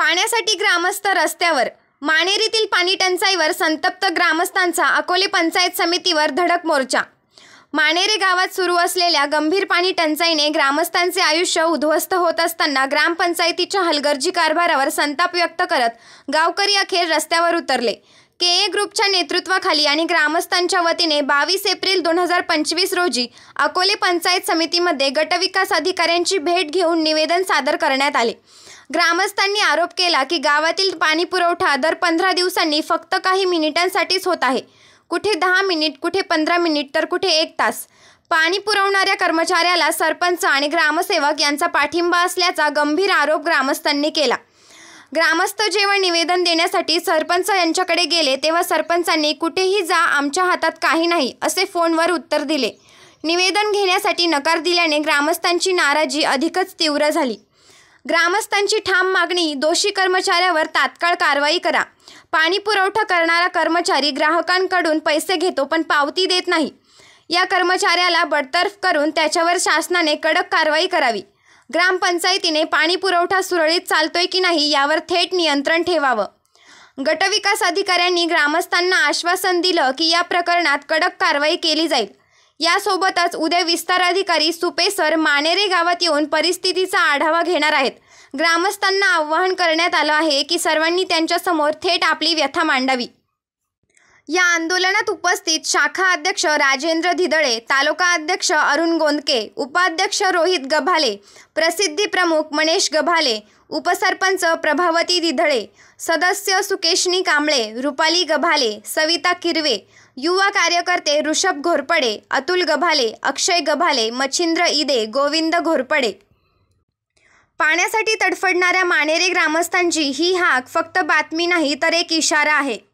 पाण्यासाठी ग्रामस्थ रस्त्यावर, माणेरीतील पाणी टंचाईवर संतप्त ग्रामस्थांचा अकोले पंचायत समितीवर धडक मोर्चा। माणेरे गावात सुरू असलेल्या गंभीर पाणी टंचाईने ग्रामस्थांचे आयुष्य उद्ध्वस्त होत असताना ग्रामपंचायतीच्या हलगर्जी कारभारावर संताप व्यक्त करत गावकरी अखेर रस्त्यावर उतरले। के ग्रुपच्या नेतृत्वाखाली आणि ग्रामस्थांच्या वतीने 22 एप्रिल 2025 रोजी अकोले पंचायत समितीमध्ये गटविकास अधिकाऱ्यांची भेट घेऊन निवेदन सादर करण्यात आले। ग्रामस्थांनी आरोप केला की गावातील पाणी पुरवठा दर 15 दिवसांनी फक्त काही मिनिटांसाठीच होत आहे। कुठे 10 मिनिट, कुठे 15 मिनिट, तर कुठे 1 तास। पाणी पुरवणाऱ्या कर्मचाऱ्याला सरपंच आणि ग्रामसेवक यांचा पाठिंबा असल्याचा गंभीर आरोप ग्रामस्थांनी केला। ग्रामस्थ जेव्हा निवेदन देण्यासाठी सरपंच यांच्याकडे गेले तेव्हा सरपंचांनी कुठेही जा, आमच्या हातात काही नाही असे फोनवर उत्तर दिले। निवेदन घेण्यासाठी नकार दिल्याने ग्रामस्थांची नाराजी अधिकच तीव्र झाली। ग्रामस्थांची ठाम मागणी, दोषी कर्मचाऱ्यावर तात्काळ कारवाई करा। पाणी पुरवठा करणारा कर्मचारी ग्राहकांकडून पैसे घेतो पण पावती देत नाही। या कर्मचाऱ्याला बडतर्फ करून त्याच्यावर शासनाने कडक कारवाई करावी। ग्रामपंचायतीने पाणी पुरवठा सुरळीत चालतोय की नाही यावर थेट नियंत्रण ठेवावं। गटविकास अधिकाऱ्यांनी ग्रामस्थांना आश्वासन दिलं की या प्रकरणात कडक कारवाई केली जाईल। यासोबतच उद्या विस्तार अधिकारी सुपे सर माणेरे गावात येऊन परिस्थितीचा आढावा घेणार आहेत। ग्रामस्थांना आवाहन करण्यात आलं आहे की सर्वांनी त्यांच्यासमोर थेट आपली व्यथा मांडावी। या आंदोलनात उपस्थित शाखा अध्यक्ष राजेंद्र धिदळे, तालुका अध्यक्ष अरुण गोंदके, उपाध्यक्ष रोहित गभाले, प्रसिद्धी प्रमुख मनेश गभाले, उपसरपंच प्रभावती धिदळे, सदस्य सुकेशनी कांबळे, रुपाली गभाले, सविता किरवे, युवा कार्यकर्ते ऋषभ घोरपडे, अतुल गभाले, अक्षय गभाले, मच्छिंद्र इदे, गोविंद घोरपडे। पाण्यासाठी तडफडणाऱ्या माणेरे ग्रामस्थांची ही हाक फक्त बातमी नाही तर एक इशारा आहे।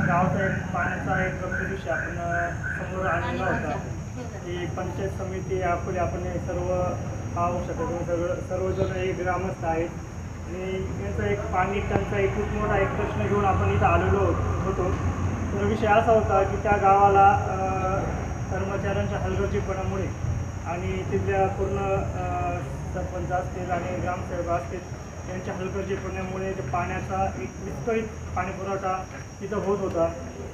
गावाचा एक पाण्याचा एक गंभीर विषय आपण समोर आणलेला होता की पंचायत समिती अकोले आपण हे सर्व पाहू शकतो. सर्वजण एक ग्रामस्थ आहेत आणि यांचा एक पाणी टंचाई खूप मोठा एक प्रश्न घेऊन आपण इथं आलेलो होतो. तर विषय असा होता की त्या गावाला कर्मचाऱ्यांच्या हलगर्जीपणामुळे आणि तिथल्या पूर्ण सरपंच असतील आणि ग्रामसेवक असतील यांच्या हलगर्जीपणामुळे ते पाण्याचा एक विस्कळीत पाणीपुरवठा तिथं होत होता.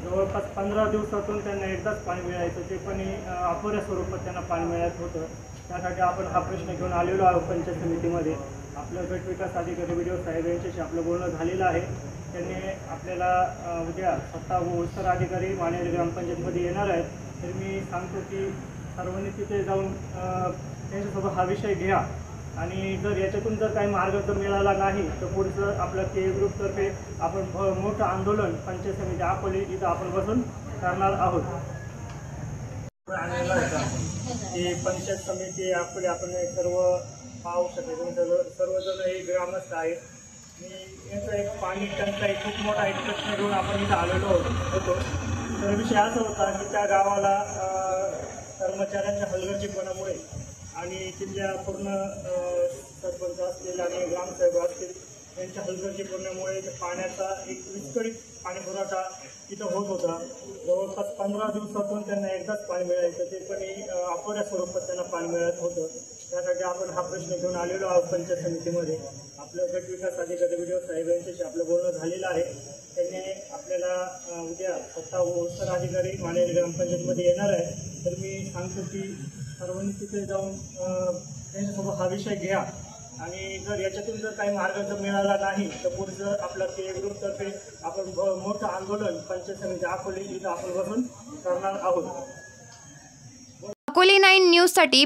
जवळपास 15 दिवसातून त्यांना एकदाच पाणी मिळायचं, ते पण अपुऱ्या स्वरूपात त्यांना पाणी मिळत होतं. त्यासाठी आपण हा प्रश्न घेऊन आलेलो आहोत पंचायत समितीमध्ये. आपलं गट विकास अधिकारी व्हिडिओ साहेब यांच्याशी आपलं बोलणं झालेलं आहे. त्यांनी आपल्याला उद्या स्वतः उत्तर अधिकारी माणेरे ग्रामपंचायतमध्ये येणार आहेत. तर मी सांगतो की सर्वांनी तिथे जाऊन त्यांच्यासोबत हा विषय घ्या आणि जर याच्यातून जर काही मार्ग जर मिळाला नाही तर पुढचं आपलं के ग्रुपतर्फे आपण मोठं आंदोलन पंचायत समिती अकोले इथं आपण बसून करणार आहोत. आणलेला होता की पंचायत समिती अकोले आपण सर्व पाहू शकतो. सर्वजण हे ग्रामस्थ आहेत आणि यांचा एक पाणी टंचाई खूप मोठा एक प्रश्न घेऊन आपण इथं आलेलो होतो. तर विषय असा होता की त्या गावाला कर्मचाऱ्यांच्या हलगर्जीपणामुळे आणि तिथल्या पूर्ण सरपंच असतील आणि ग्रामसेवक असतील यांच्या हलगर्जीपणामुळे पाण्याचा एक विस्कळीत पाणीपुरवठा तिथं होत होता. जवळपास 15 दिवसातून त्यांना एकदाच पाणी मिळायचं, ते पण अपुऱ्या स्वरूपात त्यांना पाणी मिळत होतं. त्यासाठी आपण हा प्रश्न घेऊन आलेलो आहोत पंचायत समितीमध्ये. आपलं गट विकास अधिकारी व्हिडिओ साहेब यांच्याशी आपलं बोलणं झालेलं आहे. त्यांनी आपल्याला उद्या स्वतः उत्तर अधिकारी माणेरे ग्रामपंचायतमध्ये येणार आहे. तर मी सांगतो की सर्वांनी तिथे जाऊन त्यांच्यासोबत हा विषय घ्या आणि जर याच्यातून जर काही मार्ग जर मिळाला नाही तर पुढचं आपलं के ग्रुपतर्फे आपण मोठं आंदोलन पंचायत समिती अकोले इथं आपण बसून करणार आहोत. अकोले 9 न्यूजसाठी